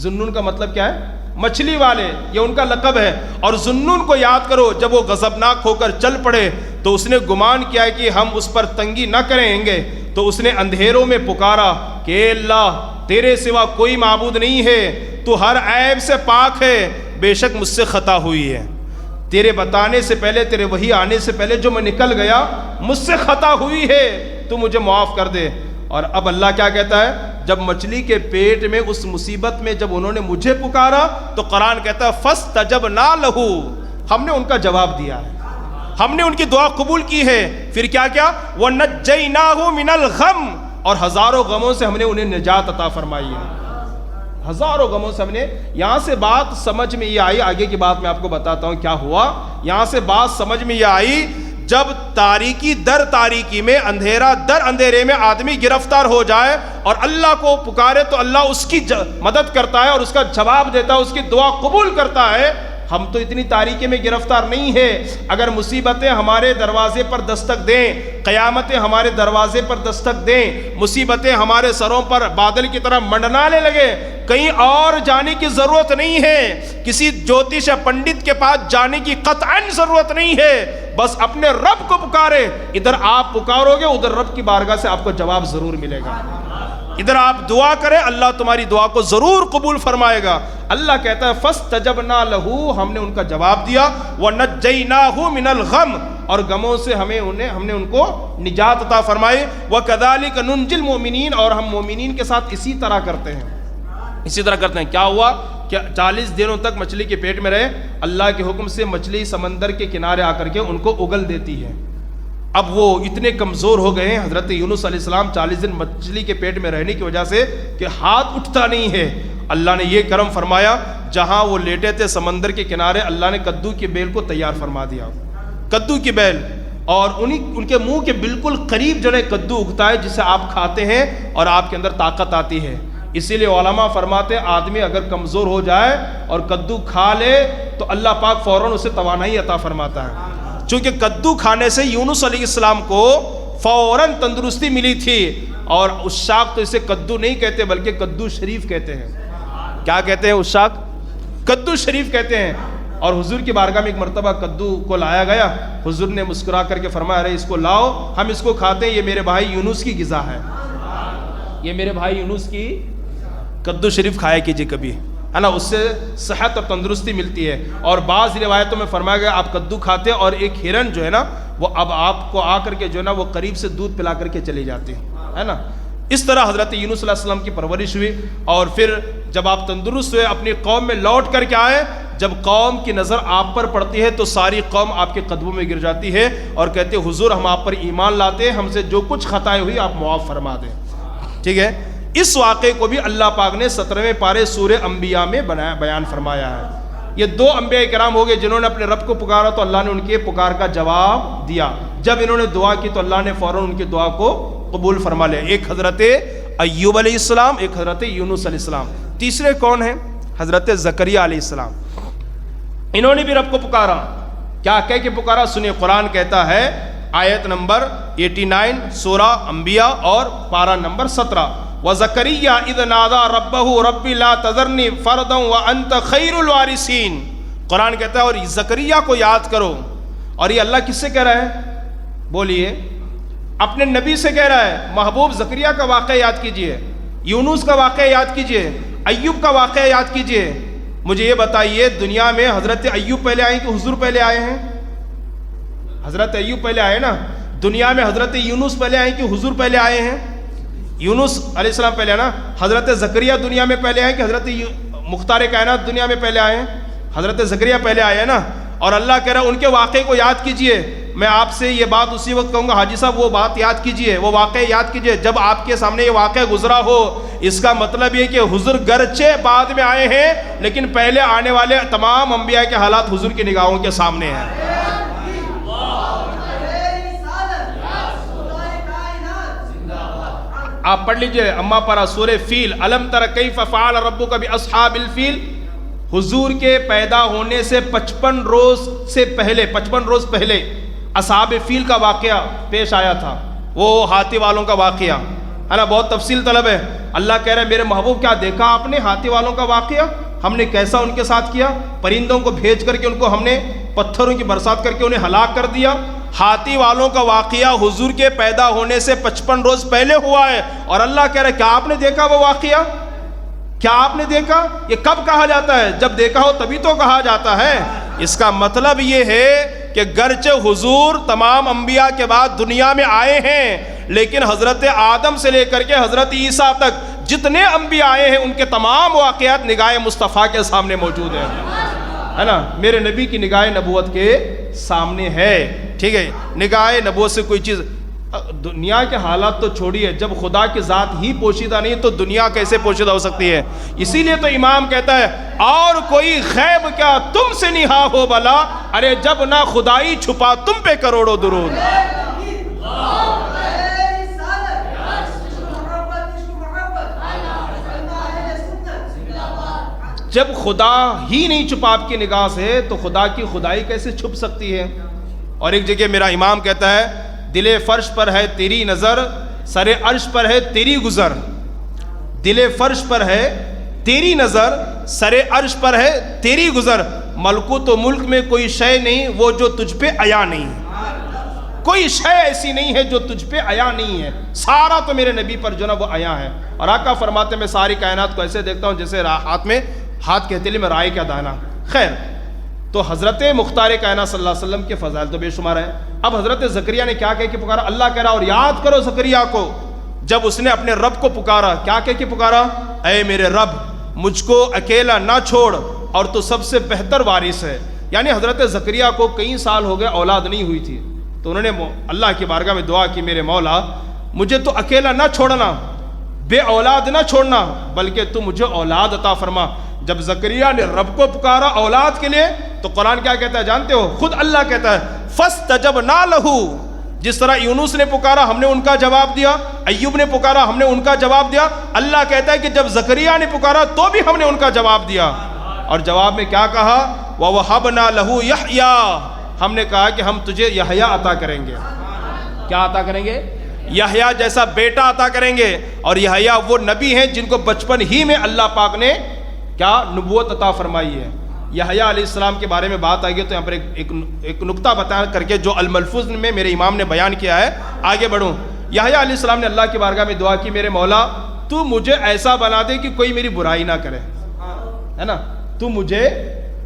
ذنون کا مطلب کیا ہے؟ مچھلی والے، یہ ان کا لقب ہے۔ اور ذنون کو یاد کرو، جب وہ غضبناک ہو کر چل پڑے تو اس نے گمان کیا کہ ہم اس پر تنگی نہ کریں گے، تو اس نے اندھیروں میں پکارا کہ اے اللہ تیرے سوا کوئی معبود نہیں ہے، تو ہر عیب سے پاک ہے، بے شک مجھ سے خطا ہوئی ہے، تیرے بتانے سے پہلے، تیرے وحی آنے سے پہلے جو میں نکل گیا، مجھ سے خطا ہوئی ہے، تو مجھے معاف کر دے۔ اور اب اللہ کیا کہتا ہے؟ جب مچھلی کے پیٹ میں اس مصیبت میں جب انہوں نے مجھے پکارا تو قرآن کہتا ہے فاستجبنا لہ، ہم نے ان کا جواب دیا ہے، ہم نے ان کی دعا قبول کی ہے۔ پھر کیا کیا؟ وَنَجَّيْنَاهُ مِنَ الْغَمِّ، اور ہزاروں غموں سے ہم نے انہیں نجات عطا فرمائی ہے، ہزاروں غموں سے ہم نے۔ یہاں سے بات سمجھ میں یہ آئی، آگے کی بات میں آپ کو بتاتا ہوں کیا ہوا۔ یہاں سے بات سمجھ میں یہ آئی، جب تاریکی در تاریکی میں، اندھیرا در اندھیرے میں آدمی گرفتار ہو جائے اور اللہ کو پکارے تو اللہ اس کی مدد کرتا ہے اور اس کا جواب دیتا ہے، اس کی دعا قبول کرتا ہے۔ ہم تو اتنی تاریکی میں گرفتار نہیں ہے۔ اگر مصیبتیں ہمارے دروازے پر دستک دیں، قیامتیں ہمارے دروازے پر دستک دیں، مصیبتیں ہمارے سروں پر بادل کی طرح منڈلانے لگے، کہیں اور جانے کی ضرورت نہیں ہے، کسی جوتش یا پنڈت کے پاس جانے کی قطعاً ضرورت نہیں ہے، بس اپنے رب کو پکارے۔ ادھر آپ پکارو گے، ادھر رب کی بارگاہ سے آپ کو جواب ضرور ملے گا۔ ادھر آپ دعا کریں، اللہ تمہاری دعا کو ضرور قبول فرمائے گا۔ اللہ کہتا ہے فاستجبنا لہ، ہم نے ان کا جواب دیا، وَنَجَّيْنَاهُ مِنَ الْغَمِّ، اور غموں سے ہم نے ان کو نجات عطا فرمائی۔ وَكَذَلِكَ نُنْجِي الْمُؤْمِنِينَ، اور ہم مومنین کے ساتھ اسی طرح کرتے ہیں، اسی طرح کرتے ہیں۔ کیا ہوا کہ 40 دنوں تک مچھلی کے پیٹ میں رہے، اللہ کے حکم سے مچھلی سمندر کے کنارے آ کر کے ان کو اگل دیتی ہے۔ اب وہ اتنے کمزور ہو گئے ہیں حضرت یونس علیہ السلام 40 دن مچھلی کے پیٹ میں رہنے کی وجہ سے کہ ہاتھ اٹھتا نہیں ہے۔ اللہ نے یہ کرم فرمایا، جہاں وہ لیٹے تھے سمندر کے کنارے، اللہ نے کدو کی بیل کو تیار فرما دیا، کدو کی بیل، اور ان کے منہ کے بالکل قریب جو ہے کدو اگتا ہے جسے آپ کھاتے ہیں اور آپ کے اندر طاقت آتی ہے۔ اسی لیے علماء فرماتے ہیں آدمی اگر کمزور ہو جائے اور کدو کھا لے تو اللہ پاک فوراً اسے توانائی عطا فرماتا ہے۔ چونکہ کدو کھانے سے یونس علیہ السلام کو فوراً تندرستی ملی تھی، اور عشاق تو اسے کدو نہیں کہتے بلکہ کدو شریف کہتے ہیں۔ کیا کہتے ہیں عشاق؟ کدو شریف کہتے ہیں۔ اور حضور کی بارگاہ میں ایک مرتبہ کدو کو لایا گیا، حضور نے مسکرا کر کے فرمایا ارے اس کو لاؤ، ہم اس کو کھاتے ہیں، یہ میرے بھائی یونس کی غذا ہے، یہ میرے بھائی یونس کی کدو شریف کھایا کیجیے کبھی، ہے نا، اس سے صحت اور تندرستی ملتی ہے۔ اور بعض روایتوں میں فرمایا گیا آپ کدو کھاتے ہیں اور ایک ہرن جو ہے نا وہ اب آپ کو آ کر کے جو ہے نا وہ قریب سے دودھ پلا کر کے چلی جاتی ہے نا۔ اس طرح حضرت یونس علیہ السلام کی پرورش ہوئی، اور پھر جب آپ تندرست ہوئے اپنی قوم میں لوٹ کر کے آئے، جب قوم کی نظر آپ پر پڑتی ہے تو ساری قوم آپ کے قدموں میں گر جاتی ہے اور کہتے ہیں حضور ہم آپ پر ایمان لاتے ہیں، ہم سے جو کچھ خطائیں ہوئی آپ معاف فرما دیں۔ ٹھیک ہے، اس واقعے کو بھی اللہ پاک نے 17ویں پارے سورہ انبیاء میں بیان فرمایا ہے۔ یہ 2 انبیاء کرام ہو گئے جنہوں نے اپنے رب کو پکارا تو اللہ نے ان کے پکار کا جواب دیا، جب انہوں نے دعا کی تو اللہ نے فوراً ان کی دعا کو قبول فرما لیا۔ ایک حضرت ایوب علیہ السلام، ایک حضرت یونس علیہ السلام، تیسرے کون ہیں؟ حضرت زکریا علیہ السلام۔ انہوں نے بھی رب کو پکارا، کیا کہہ کے پکارا؟ سنیں، قرآن کہتا ہے آیت نمبر 89 سورہ انبیاء اور پارہ نمبر 17، وَزَكَرِيَّا إِذْ نَادَى رَبَّهُ رَبِّ لَا تَذَرْنِي فَرْدًا وَأَنْتَ خَيْرُ الْوَارِثِينَ۔ قرآن کہتا ہے اور زکریا کو یاد کرو، اور یہ اللہ کس سے کہہ رہا ہے؟ بولیے، اپنے نبی سے کہہ رہا ہے۔ محبوب زکریا کا واقعہ یاد کیجئے، یونس کا واقعہ یاد کیجئے، ایوب کا واقعہ یاد کیجئے۔ مجھے یہ بتائیے دنیا میں حضرت ایوب پہلے آئے کہ حضور پہلے آئے ہیں؟ حضرت ایوب پہلے آئے نا۔ دنیا میں حضرت یونس پہلے آئے کہ حضور پہلے آئے ہیں؟ یونس علیہ السلام پہلے نا۔ حضرت زکریا دنیا میں پہلے آئے کہ حضرت مختار کائنات دنیا میں پہلے آئے ہیں؟ حضرت زکریا پہلے آئے ہیں نا۔ اور اللہ کہہ رہا ہے ان کے واقعے کو یاد کیجئے۔ میں آپ سے یہ بات اسی وقت کہوں گا حاجی صاحب وہ بات یاد کیجئے، وہ واقعہ یاد کیجئے جب آپ کے سامنے یہ واقعہ گزرا ہو۔ اس کا مطلب یہ کہ حضور گرچہ بعد میں آئے ہیں لیکن پہلے آنے والے تمام انبیاء کے حالات حضور کی نگاہوں کے سامنے ہیں۔ آپ پڑھ لیجئے اما پارہ سورہ فیل، الم تر کیف فعل ربک باصحاب الفیل۔ حضور کے پیدا ہونے سے 55 روز پہلے اصحاب فیل کا واقعہ پیش آیا تھا، وہ ہاتھی والوں کا واقعہ ہے نا، بہت تفصیل طلب ہے۔ اللہ کہہ رہے میرے محبوب کیا دیکھا آپ نے ہاتھی والوں کا واقعہ؟ ہم نے کیسا ان کے ساتھ کیا، پرندوں کو بھیج کر کے ان کو ہم نے پتھروں کی برسات کر کے انہیں ہلاک کر دیا۔ ہاتھی والوں کا واقعہ حضور کے پیدا ہونے سے 55 روز پہلے ہوا ہے، اور اللہ کہہ رہے کیا آپ نے دیکھا وہ واقعہ؟ کیا آپ نے دیکھا؟ یہ کب کہا جاتا ہے؟ جب دیکھا ہو تبھی تو کہا جاتا ہے۔ اس کا مطلب یہ ہے کہ گرچہ حضور تمام انبیاء کے بعد دنیا میں آئے ہیں لیکن حضرت آدم سے لے کر کے حضرت عیسیٰ تک جتنے انبیاء آئے ہیں ان کے تمام واقعات نگاہ مصطفیٰ کے سامنے موجود ہیں، ہے نا، میرے نبی کی نگاہ نبوت کے سامنے ہے، ٹھیک ہے۔ نگاہ نبوت سے کوئی چیز، دنیا کے حالات تو چھوڑیے، جب خدا کی ذات ہی پوشیدہ نہیں تو دنیا کیسے پوشیدہ ہو سکتی ہے؟ اسی لیے تو امام کہتا ہے اور کوئی غیب کیا تم سے نہا ہو بلا، ارے جب نہ خدائی چھپا تم پہ کروڑوں درود۔ جب خدا ہی نہیں چھپا آپ کی نگاہ سے تو خدا کی خدائی کیسے چھپ سکتی ہے؟ اور ایک جگہ میرا امام کہتا ہے دل فرش پر ہے تیری نظر، سر عرش پر ہے تیری گزر۔ دل فرش پر ہے تیری نظر، سر عرش پر ہے تیری گزر، ملکوت و ملک میں کوئی شے نہیں وہ جو تجھ پہ عیا نہیں ہے۔ کوئی شے ایسی نہیں ہے جو تجھ پہ عیا نہیں ہے، سارا تو میرے نبی پر جو نا وہ عیا ہے۔ اور آقا فرماتے میں ساری کائنات کو ایسے دیکھتا ہوں جیسے ہاتھ کے ہتھیلی میں رائے کا دانہ۔ خیر، تو حضرت مختار کائنات صلی اللہ علیہ وسلم کے فضائل تو بے شمار ہیں۔ اب حضرت زکریا نے کیا کہہ کے پکارا؟ اللہ کہہ رہا اور یاد کرو زکریا کو جب اس نے اپنے رب کو پکارا، کیا کہہ کے پکارا؟ اے میرے رب مجھ کو اکیلا نہ چھوڑ اور تو سب سے بہتر وارث ہے۔ یعنی حضرت زکریا کو کئی سال ہو گئے اولاد نہیں ہوئی تھی، تو انہوں نے اللہ کی بارگاہ میں دعا کی میرے مولا مجھے تو اکیلا نہ چھوڑنا، بے اولاد نہ چھوڑنا، بلکہ تو مجھے اولاد عطا فرما۔ جب زکریا نے رب کو پکارا اولاد کے لیے تو قرآن کیا کہتا ہے جانتے ہو؟ خود اللہ کہتا ہے فَاسْتَجَبْنَا لَهُ، جس طرح یونس نے پکارا ہم نے ان کا جواب دیا، ایوب نے پکارا ہم نے ان کا جواب دیا، اللہ کہتا ہے کہ جب زکریا نے پکارا تو بھی ہم نے ان کا جواب دیا۔ اور جواب میں کیا کہا؟ وَوَهَبْنَا لَهُ يَحْيَا، ہم نے کہا کہ ہم تجھے یحییٰ عطا کریں گے۔ کیا عطا کریں گے؟ یحییٰ جیسا بیٹا عطا کریں گے۔ اور یحییٰ وہ نبی ہیں جن کو بچپن ہی میں اللہ پاک نے کیا نبوت عطا فرمائی ہے۔ یحییٰ علیہ السلام کے بارے میں بات آئے گی تو یہاں پر ایک نقطہ بتا کر کے جو الملفوظ میں میرے امام نے بیان کیا ہے آگے بڑھوں۔ یحییٰ علیہ السلام نے اللہ کی بارگاہ میں دعا کی میرے مولا تو مجھے ایسا بنا دے کہ کوئی میری برائی نہ کرے، ہے نا، تو مجھے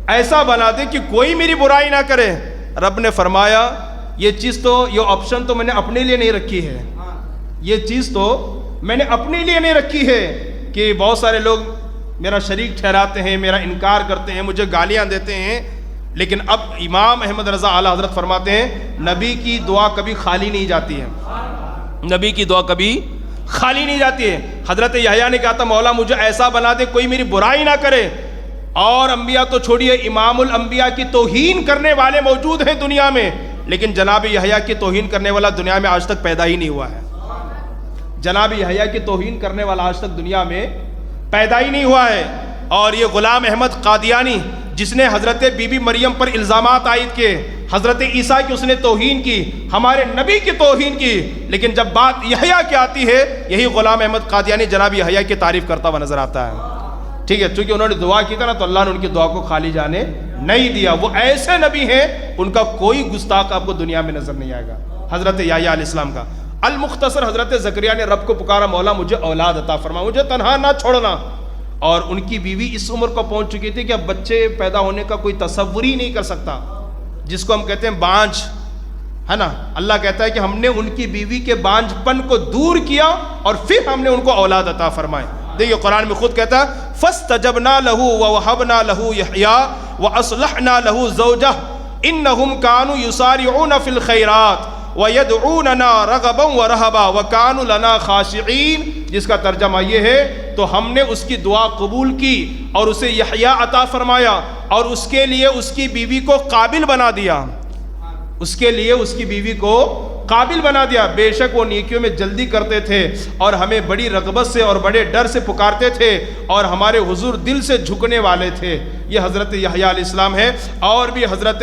ایسا بنا دے کہ کوئی میری برائی نہ کرے۔ رب نے فرمایا یہ چیز تو، یہ آپشن تو میں نے اپنے لیے نہیں رکھی ہے، یہ چیز تو میں نے اپنے لیے نہیں رکھی ہے کہ بہت سارے لوگ میرا شریک ٹھہراتے ہیں، میرا انکار کرتے ہیں، مجھے گالیاں دیتے ہیں، لیکن اب امام احمد رضا اعلیٰ حضرت فرماتے ہیں نبی کی دعا کبھی خالی نہیں جاتی ہے، نبی کی دعا کبھی خالی نہیں جاتی ہے۔ حضرت یحییٰ نے کہا تھا مولا مجھے ایسا بنا دے کوئی میری برائی نہ کرے۔ اور انبیاء تو چھوڑیے، امام الانبیاء کی توہین کرنے والے موجود ہیں دنیا میں، لیکن جناب یحییٰ کی توہین کرنے والا دنیا میں آج تک پیدا ہی نہیں ہوا ہے۔ جناب یحییٰ کی توہین کرنے والا آج تک دنیا میں پیدا ہی نہیں ہوا ہے۔ اور یہ غلام احمد قادیانی جس نے حضرت بی بی مریم پر الزامات عائد کیے، حضرت عیسیٰ کی اس نے توہین کی، ہمارے نبی کی توہین کی، لیکن جب بات یحییٰ کی آتی ہے یہی غلام احمد قادیانی جناب یحییٰ کی تعریف کرتا ہوا نظر آتا ہے۔ ٹھیک ہے، چونکہ انہوں نے دعا کی تھا نا تو اللہ نے ان کی دعا کو خالی جانے نہیں دیا۔ وہ ایسے نبی ہیں ان کا کوئی گستاخ آپ کو دنیا میں نظر نہیں آئے گا۔ حضرت یحییٰ علیہ السلام کا المختصر حضرت زکریا نے رب کو پکارا مولا مجھے اولاد عطا فرما، مجھے تنہا نہ چھوڑنا۔ اور ان کی بیوی اس عمر کو پہنچ چکی تھی کہ اب بچے پیدا ہونے کا کوئی تصور ہی نہیں کر سکتا، جس کو ہم کہتے ہیں بانجھ، ہے نا۔ اللہ کہتا ہے کہ ہم نے ان کی بیوی کے بانجھ پن کو دور کیا اور پھر ہم نے ان کو اولاد عطا فرمائے۔ دیکھیے قرآن میں خود کہتا ہے فَاسْتَجَبْنَا لَهُ وَوَهَبْنَا لَهُ يَحْيَىٰ وَأَصْلَحْنَا لَهُ زَوْجَهُ إِنَّهُمْ كَانُوا يُسَارِعُونَ فِي الْخَيْرَاتِ وَيَدْعُونَنَا رَغَبًا وَرَهَبًا وَكَانُوا لَنَا خَاشِعِينَ، جس کا ترجمہ یہ ہے تو ہم نے اس کی دعا قبول کی اور اسے یحییٰ عطا فرمایا اور اس کے لیے اس کی بیوی کو قابل بنا دیا، اس کے لیے اس کی بیوی کو قابل بنا دیا۔ بے شک وہ نیکیوں میں جلدی کرتے تھے اور ہمیں بڑی رغبت سے اور بڑے ڈر سے پکارتے تھے اور ہمارے حضور دل سے جھکنے والے تھے۔ یہ حضرت یحییٰ علیہ السلام ہے۔ اور بھی حضرت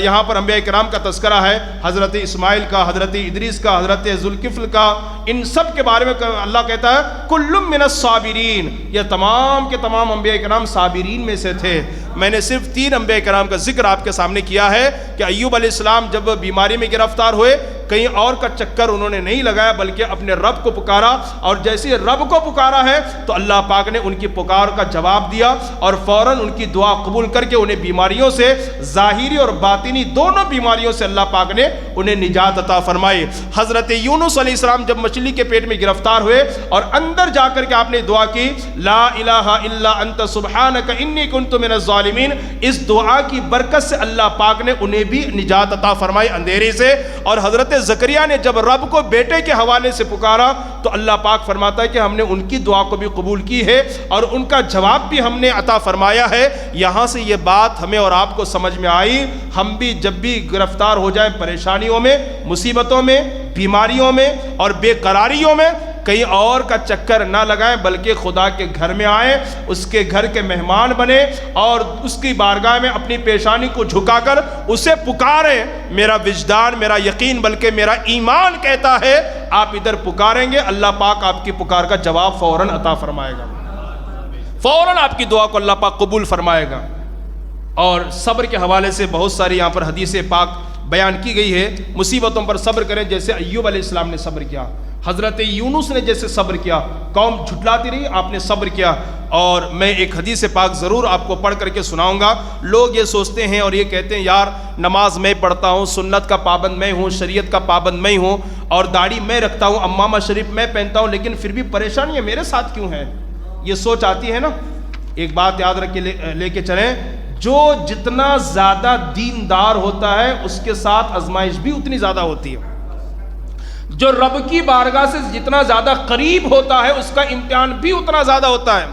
یہاں پر انبیاء کرام کا تذکرہ ہے، حضرت اسماعیل کا، حضرت ادریس کا، حضرت ذوالکفل کا، ان سب کے بارے میں اللہ کہتا ہے کل من الصابرین، یہ تمام کے تمام انبیاء کرام صابرین میں سے تھے۔ میں نے صرف 3 انبیاء کرام کا ذکر آپ کے سامنے کیا ہے کہ ایوب علیہ السلام جب بیماری میں گرفتار ہوئے کہیں اور کا چکر انہوں نے نہیں لگایا بلکہ اپنے رب کو پکارا، اور جیسے رب کو پکارا ہے تو اللہ پاک نے ان کی پکار کا جواب دیا اور فوراً ان کی دعا قبول کر کے انہیں بیماریوں سے، ظاہری اور باطنی دونوں بیماریوں سے اللہ پاک نے انہیں نجات عطا فرمائی۔ حضرت یونس علیہ السلام جب مچھلی کے پیٹ میں گرفتار ہوئے اور اندر جا کر کے آپ نے دعا کی، لا الہ الا انت سبحانک انی کنت من الظالمین، اس دعا کی برکت سے اللہ پاک نے انہیں بھی نجات عطا فرمائی اندھیرے سے۔ اور حضرت زکریا نے جب رب کو بیٹے کے حوالے سے پکارا تو اللہ پاک فرماتا ہے کہ ہم نے ان کی دعا کو بھی قبول کی ہے اور ان کا جواب بھی ہم نے عطا فرمایا ہے۔ یہاں سے یہ بات ہمیں اور آپ کو سمجھ میں آئی، ہم بھی جب بھی گرفتار ہو جائیں پریشانیوں میں، مصیبتوں میں، بیماریوں میں اور بے قراریوں میں، کہیں اور کا چکر نہ لگائیں بلکہ خدا کے گھر میں آئیں، اس کے گھر کے مہمان بنیں اور اس کی بارگاہ میں اپنی پیشانی کو جھکا کر اسے پکاریں۔ میرا وجدان، میرا یقین بلکہ میرا ایمان کہتا ہے آپ ادھر پکاریں گے، اللہ پاک آپ کی پکار کا جواب فوراً عطا فرمائے گا، فوراً آپ کی دعا کو اللہ پاک قبول فرمائے گا۔ اور صبر کے حوالے سے بہت ساری یہاں پر حدیث پاک بیان کی گئی ہے، مصیبتوں پر صبر کریں جیسے ایوب علیہ السلام نے صبر کیا، حضرت یونس نے جیسے صبر کیا، قوم جھٹلاتی رہی آپ نے صبر کیا۔ اور میں ایک حدیث پاک ضرور آپ کو پڑھ کر کے سناؤں گا۔ لوگ یہ سوچتے ہیں اور یہ کہتے ہیں یار نماز میں پڑھتا ہوں، سنت کا پابند میں ہوں، شریعت کا پابند میں ہوں اور داڑھی میں رکھتا ہوں، امامہ شریف میں پہنتا ہوں، لیکن پھر بھی پریشانیاں میرے ساتھ کیوں ہیں؟ یہ سوچ آتی ہے نا۔ ایک بات یاد رکھ کے لے کے چلیں، جو جتنا زیادہ دیندار ہوتا ہے اس کے ساتھ آزمائش بھی اتنی زیادہ ہوتی ہے، جو رب کی بارگاہ سے جتنا زیادہ قریب ہوتا ہے اس کا امتحان بھی اتنا زیادہ ہوتا ہے،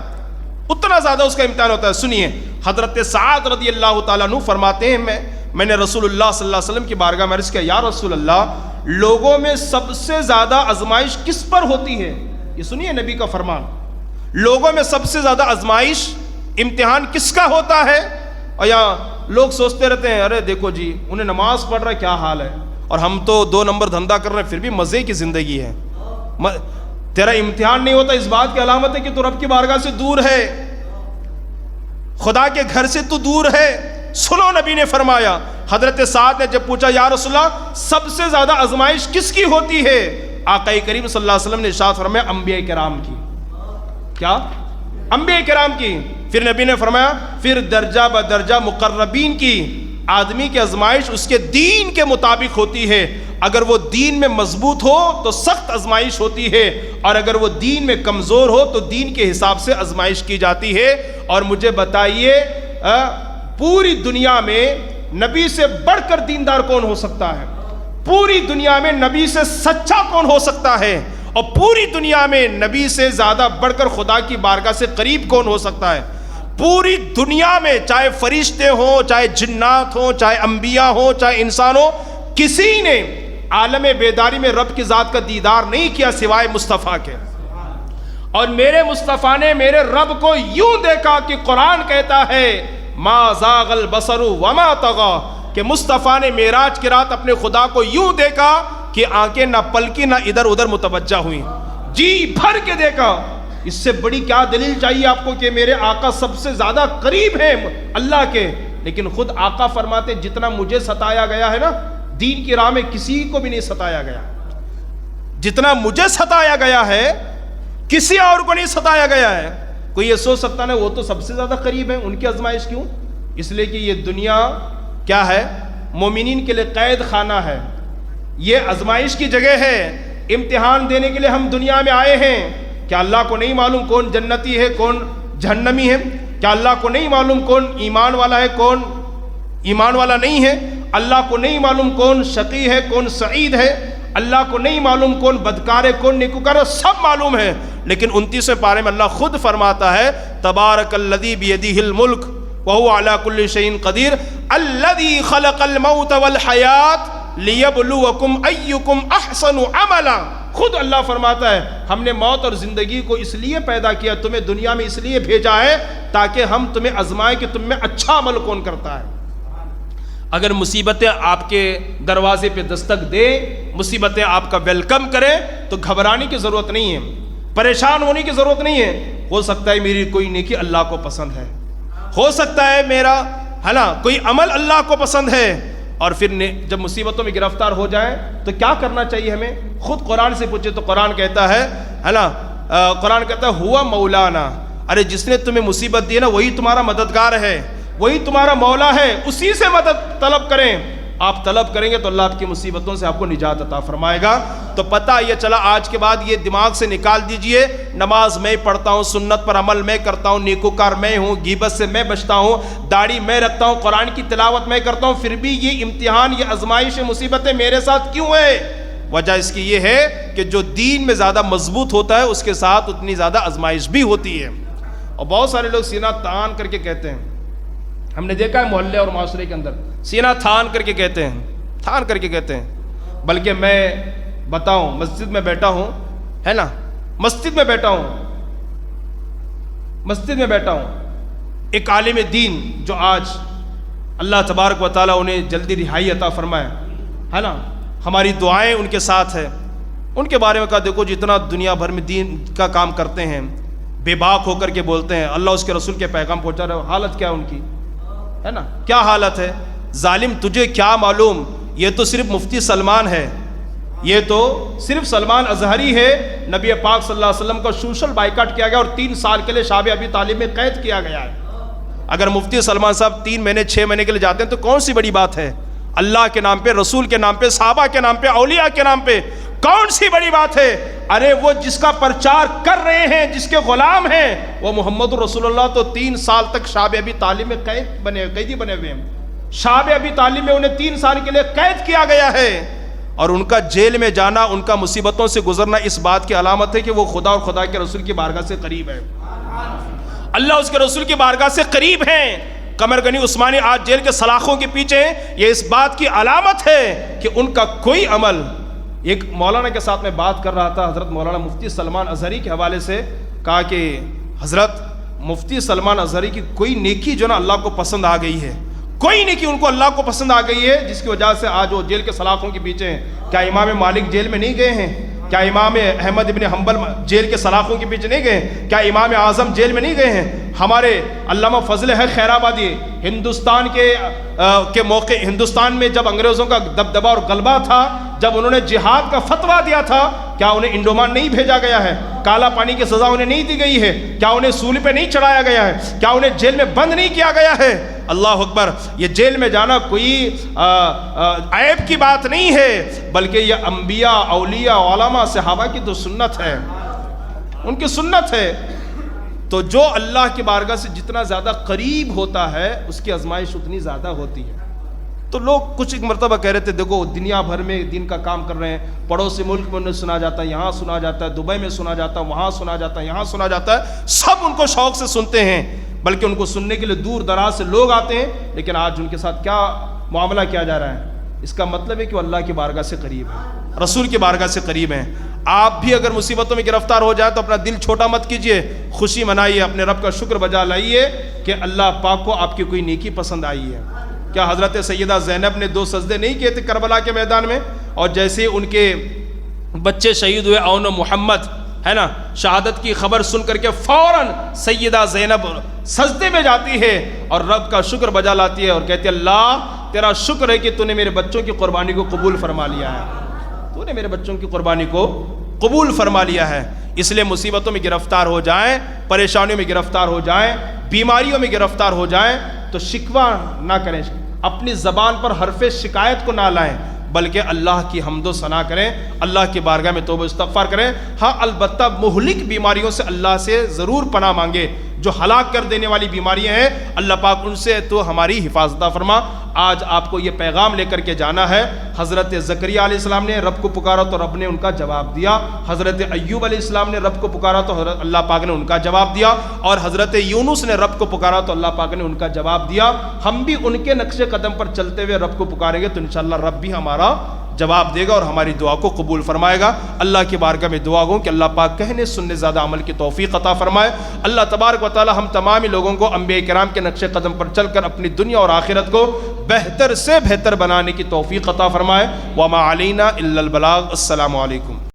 اتنا زیادہ اس کا امتحان ہوتا ہے۔ سنیے، حضرت سعد رضی اللہ تعالیٰ عنہ فرماتے ہیں میں نے رسول اللہ صلی اللہ علیہ وسلم کی بارگاہ میں عرض کیا، یا رسول اللہ لوگوں میں سب سے زیادہ آزمائش کس پر ہوتی ہے؟ یہ سنیے نبی کا فرمان، لوگوں میں سب سے زیادہ آزمائش، امتحان کس کا ہوتا ہے؟ اور یہاں لوگ سوچتے رہتے ہیں ارے دیکھو جی انہیں نماز پڑھ رہا ہے کیا حال ہے، اور ہم تو 2 نمبر دھندا کر رہے ہیں پھر بھی مزے کی زندگی ہے۔ تیرا امتحان نہیں ہوتا اس بات کی علامت ہے کہ تو رب کی بارگاہ سے دور ہے، خدا کے گھر سے تو دور ہے۔ سنو نبی نے فرمایا، حضرت سعد نے جب پوچھا یا رسول اللہ سب سے زیادہ آزمائش کس کی ہوتی ہے؟ آقا کریم صلی اللہ علیہ وسلم نے ارشاد فرمایا انبیاء کرام کی۔ کیا؟ انبیاء کرام کی۔ پھر نبی نے فرمایا پھر درجہ بدرجہ مقربین کی۔ آدمی کی آزمائش اس کے دین کے مطابق ہوتی ہے، اگر وہ دین میں مضبوط ہو تو سخت آزمائش ہوتی ہے، اور اگر وہ دین میں کمزور ہو تو دین کے حساب سے آزمائش کی جاتی ہے۔ اور مجھے بتائیے پوری دنیا میں نبی سے بڑھ کر دیندار کون ہو سکتا ہے؟ پوری دنیا میں نبی سے سچا کون ہو سکتا ہے؟ اور پوری دنیا میں نبی سے زیادہ بڑھ کر خدا کی بارگاہ سے قریب کون ہو سکتا ہے؟ پوری دنیا میں چاہے فرشتے ہوں، چاہے جنات ہوں، چاہے انبیاء ہوں، چاہے انسان ہوں، کسی نے عالم بیداری میں رب کی ذات کا دیدار نہیں کیا سوائے مصطفیٰ کے۔ اور میرے مصطفیٰ نے میرے رب کو یوں دیکھا کہ قرآن کہتا ہے ما زاغ البصر وما طغى، کہ مصطفیٰ نے معراج کی رات اپنے خدا کو یوں دیکھا کہ آنکھیں نہ پلکی نہ ادھر ادھر متوجہ ہوئیں، جی بھر کے دیکھا۔ اس سے بڑی کیا دلیل چاہیے آپ کو کہ میرے آقا سب سے زیادہ قریب ہیں اللہ کے؟ لیکن خود آقا فرماتے جتنا مجھے ستایا گیا ہے نا دین کی راہ میں کسی کو بھی نہیں ستایا گیا، جتنا مجھے ستایا گیا ہے کسی اور کو نہیں ستایا گیا ہے۔ کوئی یہ سوچ سکتا ہے وہ تو سب سے زیادہ قریب ہیں، ان کی آزمائش کیوں؟ اس لیے کہ یہ دنیا کیا ہے؟ مومنین کے لیے قید خانہ ہے، یہ آزمائش کی جگہ ہے، امتحان دینے کے لیے ہم دنیا میں آئے ہیں۔ کیا اللہ کو نہیں معلوم کون جنتی ہے کون جہنمی ہے؟ کیا اللہ کو نہیں معلوم کون ایمان والا ہے کون ایمان والا نہیں ہے؟ اللہ کو نہیں معلوم کون شقی ہے کون سعید ہے؟ اللہ کو نہیں معلوم کون بدکار ہے کون نیکوکار ہے؟ سب معلوم ہے، لیکن 29ویں پارے میں اللہ خود فرماتا ہے تبارک الذی بیدہ الملک وہو علی کل شیء قدیر الذی خلق الموت والحیات لیبلوکم ایکم احسن عملا۔ خود اللہ فرماتا ہے ہم نے موت اور زندگی کو اس لیے پیدا کیا، تمہیں دنیا میں اس لیے بھیجا ہے تاکہ ہم تمہیں آزمائیں کہ تم میں اچھا عمل کون کرتا ہے۔ اگر مصیبتیں آپ کے دروازے پہ دستک دے، مصیبتیں آپ کا ویلکم کریں تو گھبرانے کی ضرورت نہیں ہے، پریشان ہونے کی ضرورت نہیں ہے۔ ہو سکتا ہے میری کوئی نیکی اللہ کو پسند ہے، ہو سکتا ہے میرا کوئی عمل اللہ کو پسند ہے، اور پھر جب مصیبتوں میں گرفتار ہو جائیں تو کیا کرنا چاہیے ہمیں؟ خود قرآن سے پوچھے تو قرآن کہتا ہے قرآن کہتا ہے ہوا مولانا، ارے جس نے تمہیں مصیبت دی ہے نا وہی تمہارا مددگار ہے۔ وہی تمہارا مولا ہے، اسی سے مدد طلب کریں. آپ طلب کریں گے تو اللہ آپ کی مصیبتوں سے آپ کو نجات عطا فرمائے گا. تو پتہ یہ چلا آج کے بعد یہ دماغ سے نکال دیجئے، نماز میں پڑھتا ہوں، سنت پر عمل میں کرتا ہوں، نیکوکار میں ہوں، غیبت سے میں بچتا ہوں، داڑھی میں رکھتا ہوں، قرآن کی تلاوت میں کرتا ہوں، پھر بھی یہ امتحان، یہ آزمائش، مصیبتیں میرے ساتھ کیوں ہے؟ وجہ اس کی یہ ہے کہ جو دین میں زیادہ مضبوط ہوتا ہے اس کے ساتھ اتنی زیادہ آزمائش بھی ہوتی ہے. اور بہت سارے لوگ سینہ تان کر کے کہتے ہیں، ہم نے دیکھا ہے محلے اور معاشرے کے اندر سینہ تھان کر کے کہتے ہیں. بلکہ میں بتاؤں، مسجد میں بیٹھا ہوں، ہے نا، مسجد میں بیٹھا ہوں، ایک عالم دین جو آج اللہ تبارک و تعالیٰ انہیں جلدی رہائی عطا فرمائے، ہے نا، ہماری دعائیں ان کے ساتھ ہے. ان کے بارے میں کہا دیکھو جتنا دنیا بھر میں دین کا کام کرتے ہیں، بے باک ہو کر کے بولتے ہیں، اللہ اس کے رسول کے پیغام پہنچا رہے، حالت کیا ان کی ہے نا، کیا حالت ہے؟ ظالم تجھے کیا معلوم، یہ تو صرف مفتی سلمان ہے، یہ تو صرف سلمان اظہری ہے. نبی پاک صلی اللہ علیہ وسلم کا سوشل بائیکاٹ کیا گیا اور 3 سال کے لیے شعب ابی طالب میں قید کیا گیا ہے. اگر مفتی سلمان صاحب 3 مہینے 6 مہینے کے لیے جاتے ہیں تو کون سی بڑی بات ہے؟ اللہ کے نام پہ، رسول کے نام پہ، صحابہ کے نام پہ، اولیاء کے نام پہ کون سی بڑی بات ہے؟ ارے وہ جس کا پرچار کر رہے ہیں، جس کے غلام ہیں، وہ محمد رسول اللہ تو 3 سال تک شعب ابی طالب میں قیدی بنے ہوئے ہیں. شعب ابی طالب میں انہیں 3 سال کے لیے قید کیا گیا ہے. اور ان کا جیل میں جانا، ان کا مصیبتوں سے گزرنا اس بات کی علامت ہے کہ وہ خدا اور خدا کے رسول کی بارگاہ سے قریب ہے، اللہ اس کے رسول کی بارگاہ سے قریب ہیں. قمر غنی عثمانی آج جیل کے سلاخوں کے پیچھے، یہ اس بات کی علامت ہے کہ ان کا کوئی عمل. ایک مولانا کے ساتھ میں بات کر رہا تھا، حضرت مولانا مفتی سلمان اظہری کے حوالے سے، کہا کہ حضرت مفتی سلمان اظہری کی کوئی نیکی جو نا اللہ کو پسند آ گئی ہے، کوئی نیکی ان کو اللہ کو پسند آ گئی ہے، جس کی وجہ سے آج وہ جیل کے سلاخوں کے پیچھے ہیں. کیا امام مالک جیل میں نہیں گئے ہیں؟ کیا امام احمد ابن حنبل جیل کے سلاخوں کے پیچھے نہیں گئے؟ کیا امام اعظم جیل میں نہیں گئے ہیں؟ ہمارے علامہ فضل ہے خیر آبادی، ہندوستان کے موقع، ہندوستان میں جب انگریزوں کا دبدبا اور غلبہ تھا، جب انہوں نے جہاد کا فتویٰ دیا تھا، کیا انہیں انڈومان نہیں بھیجا گیا ہے؟ کالا پانی کی سزا انہیں نہیں دی گئی ہے؟ کیا انہیں سولی پہ نہیں چڑھایا گیا ہے؟ کیا انہیں جیل میں بند نہیں کیا گیا ہے؟ اللہ اکبر. یہ جیل میں جانا کوئی عیب کی بات نہیں ہے، بلکہ یہ انبیاء، اولیاء، علماء، صحابہ کی تو سنت ہے، ان کی سنت ہے. تو جو اللہ کی بارگاہ سے جتنا زیادہ قریب ہوتا ہے اس کی آزمائش اتنی زیادہ ہوتی ہے. تو لوگ کچھ ایک مرتبہ کہہ رہے تھے دیکھو دنیا بھر میں دین کا کام کر رہے ہیں، پڑوسی ملک میں انہیں سنا جاتا ہے، یہاں سنا جاتا ہے، دبئی میں سنا جاتا ہے، وہاں سنا جاتا ہے، یہاں سنا جاتا ہے، سب ان کو شوق سے سنتے ہیں، بلکہ ان کو سننے کے لیے دور دراز سے لوگ آتے ہیں. لیکن آج ان کے ساتھ کیا معاملہ کیا جا رہا ہے؟ اس کا مطلب ہے کہ وہ اللہ کی بارگاہ سے قریب ہے، رسول کی بارگاہ سے قریب ہیں. آپ بھی اگر مصیبتوں میں گرفتار ہو جائیں تو اپنا دل چھوٹا مت کیجئے، خوشی منائیے، اپنے رب کا شکر بجا لائیے کہ اللہ پاک کو آپ کی کوئی نیکی پسند آئی ہے. کیا حضرت سیدہ زینب نے 2 سجدے نہیں کیے تھے کربلا کے میدان میں؟ اور جیسے ان کے بچے شہید ہوئے، اون و محمد، ہے نا، شہادت کی خبر سن کر کے فوراً سیدہ زینب سجدے میں جاتی ہے اور رب کا شکر بجا لاتی ہے اور کہتی ہے اللہ تیرا شکر ہے کہ تو نے میرے بچوں کی قربانی کو قبول فرما لیا ہے، تو نے میرے بچوں کی قربانی کو قبول فرما لیا ہے. اس لیے مصیبتوں میں گرفتار ہو جائیں، پریشانیوں میں گرفتار ہو جائیں، بیماریوں میں گرفتار ہو جائیں تو شکوہ نہ کریں، اپنی زبان پر حرف شکایت کو نہ لائیں، بلکہ اللہ کی حمد و ثنا کریں، اللہ کی بارگاہ میں توبہ استغفار کریں. ہاں البتہ مہلک بیماریوں سے اللہ سے ضرور پناہ مانگے، جو ہلاک کر دینے والی بیماریاں ہیں اللہ پاک ان سے تو ہماری حفاظت فرما. آج آپ کو یہ پیغام لے کر کے جانا ہے. حضرت زکریا علیہ السلام نے رب کو پکارا تو رب نے ان کا جواب دیا، حضرت ایوب علیہ السلام نے رب کو پکارا تو اللہ پاک نے ان کا جواب دیا، اور حضرت یونس نے رب کو پکارا تو اللہ پاک نے ان کا جواب دیا. ہم بھی ان کے نقش قدم پر چلتے ہوئے رب کو پکاریں گے تو انشاءاللہ رب بھی ہمارا جواب دے گا اور ہماری دعا کو قبول فرمائے گا. اللہ کی بارگاہ میں دعا گوں کہ اللہ پاک کہنے سننے زیادہ عمل کی توفیق عطا فرمائے. اللہ تبارک و تعالی ہم تمام لوگوں کو انبیاء کرام کے نقش قدم پر چل کر اپنی دنیا اور آخرت کو بہتر سے بہتر بنانے کی توفیق عطا فرمائے. وما علینا الا البلاغ. السلام علیکم.